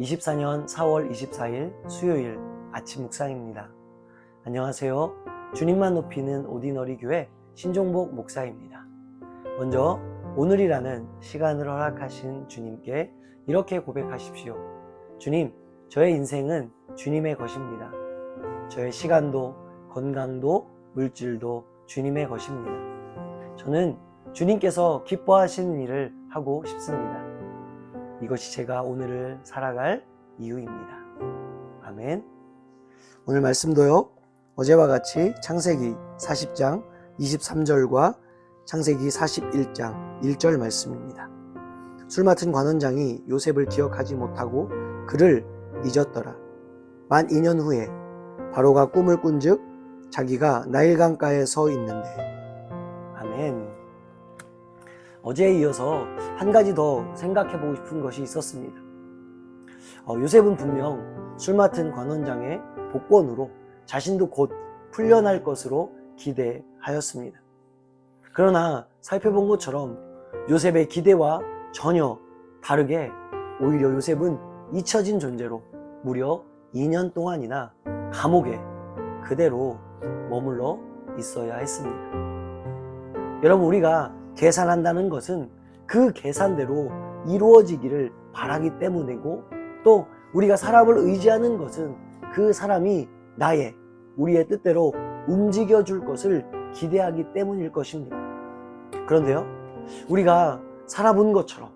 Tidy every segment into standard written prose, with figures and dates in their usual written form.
24년 4월 24일 수요일 아침 묵상입니다. 안녕하세요. 주님만 높이는 오디너리 교회 신종복 목사입니다. 먼저 오늘이라는 시간을 허락하신 주님께 이렇게 고백하십시오. 주님, 저의 인생은 주님의 것입니다. 저의 시간도 건강도 물질도 주님의 것입니다. 저는 주님께서 기뻐하시는 일을 하고 싶습니다. 이것이 제가 오늘을 살아갈 이유입니다. 아멘. 오늘 말씀도요, 어제와 같이 창세기 40장 23절과 창세기 41장 1절 말씀입니다. 술 맡은 관원장이 요셉을 기억하지 못하고 그를 잊었더라. 만 2년 후에 바로가 꿈을 꾼즉 자기가 나일강가에 서 있는데. 아멘. 어제에 이어서 한 가지 더 생각해 보고 싶은 것이 있었습니다. 요셉은 분명 술 맡은 관원장의 복권으로 자신도 곧 풀려날 것으로 기대하였습니다. 그러나 살펴본 것처럼 요셉의 기대와 전혀 다르게 오히려 요셉은 잊혀진 존재로 무려 2년 동안이나 감옥에 그대로 머물러 있어야 했습니다. 여러분, 우리가 계산한다는 것은 그 계산대로 이루어지기를 바라기 때문이고, 또 우리가 사람을 의지하는 것은 그 사람이 우리의 뜻대로 움직여줄 것을 기대하기 때문일 것입니다. 그런데요, 우리가 살아본 것처럼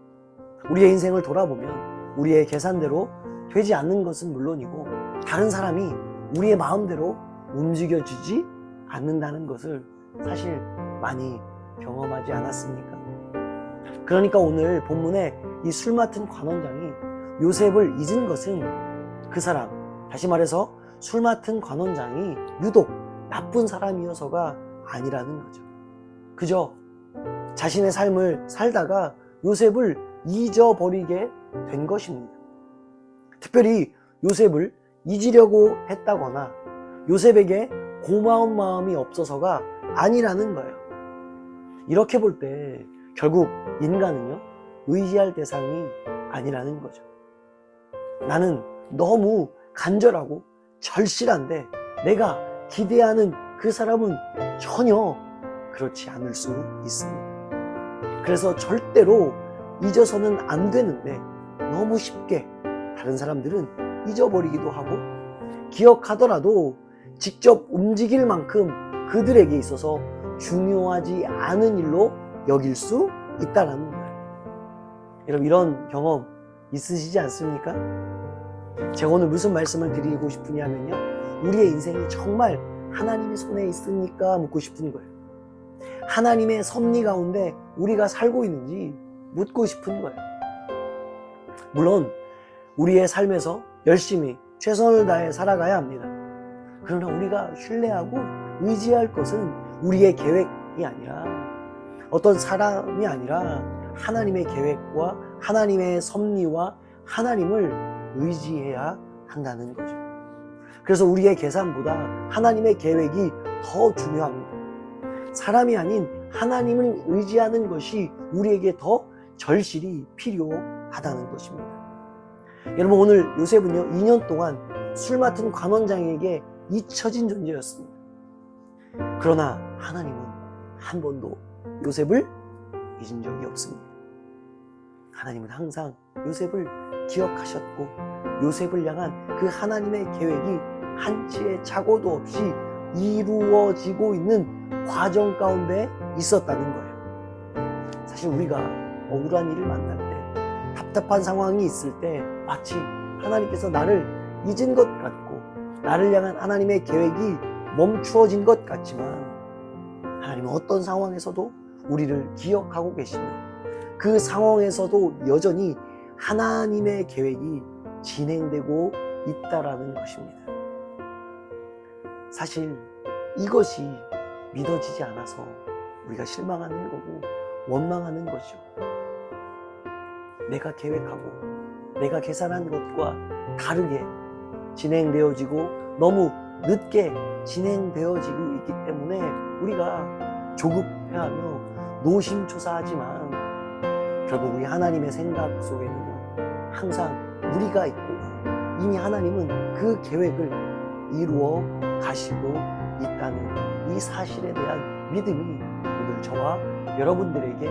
우리의 인생을 돌아보면 우리의 계산대로 되지 않는 것은 물론이고 다른 사람이 우리의 마음대로 움직여주지 않는다는 것을 사실 많이 경험하지 않았습니까? 그러니까 오늘 본문에 이 술 맡은 관원장이 요셉을 잊은 것은 그 사람, 다시 말해서 술 맡은 관원장이 유독 나쁜 사람이어서가 아니라는 거죠. 그저 자신의 삶을 살다가 요셉을 잊어버리게 된 것입니다. 특별히 요셉을 잊으려고 했다거나 요셉에게 고마운 마음이 없어서가 아니라는 거예요. 이렇게 볼 때 결국 인간은요, 의지할 대상이 아니라는 거죠. 나는 너무 간절하고 절실한데 내가 기대하는 그 사람은 전혀 그렇지 않을 수 있습니다. 그래서 절대로 잊어서는 안 되는데 너무 쉽게 다른 사람들은 잊어버리기도 하고 기억하더라도 직접 움직일 만큼 그들에게 있어서 중요하지 않은 일로 여길 수 있다는 거예요. 여러분, 이런 경험 있으시지 않습니까? 제가 오늘 무슨 말씀을 드리고 싶으냐면요, 우리의 인생이 정말 하나님의 손에 있습니까? 묻고 싶은 거예요. 하나님의 섭리 가운데 우리가 살고 있는지 묻고 싶은 거예요. 물론 우리의 삶에서 열심히 최선을 다해 살아가야 합니다. 그러나 우리가 신뢰하고 의지할 것은 우리의 계획이 아니라, 어떤 사람이 아니라 하나님의 계획과 하나님의 섭리와 하나님을 의지해야 한다는 거죠. 그래서 우리의 계산보다 하나님의 계획이 더 중요합니다. 사람이 아닌 하나님을 의지하는 것이 우리에게 더 절실히 필요하다는 것입니다. 여러분, 오늘 요셉은요, 2년 동안 술 맡은 관원장에게 잊혀진 존재였습니다. 그러나 하나님은 한 번도 요셉을 잊은 적이 없습니다. 하나님은 항상 요셉을 기억하셨고 요셉을 향한 그 하나님의 계획이 한치의 착오도 없이 이루어지고 있는 과정 가운데 있었다는 거예요. 사실 우리가 억울한 일을 만날 때, 답답한 상황이 있을 때 마치 하나님께서 나를 잊은 것 같고 나를 향한 하나님의 계획이 멈추어진 것 같지만, 하나님은 어떤 상황에서도 우리를 기억하고 계시며 그 상황에서도 여전히 하나님의 계획이 진행되고 있다라는 것입니다. 사실 이것이 믿어지지 않아서 우리가 실망하는 거고 원망하는 것이죠. 내가 계획하고 내가 계산한 것과 다르게 진행되어지고 너무 늦게 진행되어지고 있기 때문에 우리가 조급해하며 노심초사하지만 결국 우리 하나님의 생각 속에는요, 항상 우리가 있고 이미 하나님은 그 계획을 이루어 가시고 있다는 이 사실에 대한 믿음이 오늘 저와 여러분들에게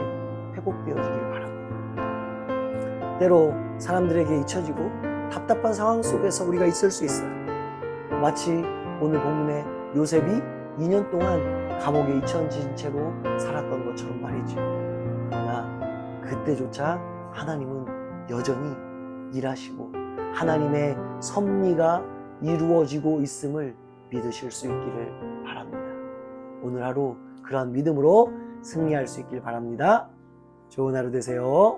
회복되어지길 바랍니다. 때로 사람들에게 잊혀지고 답답한 상황 속에서 우리가 있을 수 있어요. 마치 오늘 본문의 요셉이 2년 동안 감옥에 잊혀진 채로 살았던 것처럼 말이죠. 그러나 그때조차 하나님은 여전히 일하시고 하나님의 섭리가 이루어지고 있음을 믿으실 수 있기를 바랍니다. 오늘 하루 그러한 믿음으로 승리할 수 있길 바랍니다. 좋은 하루 되세요.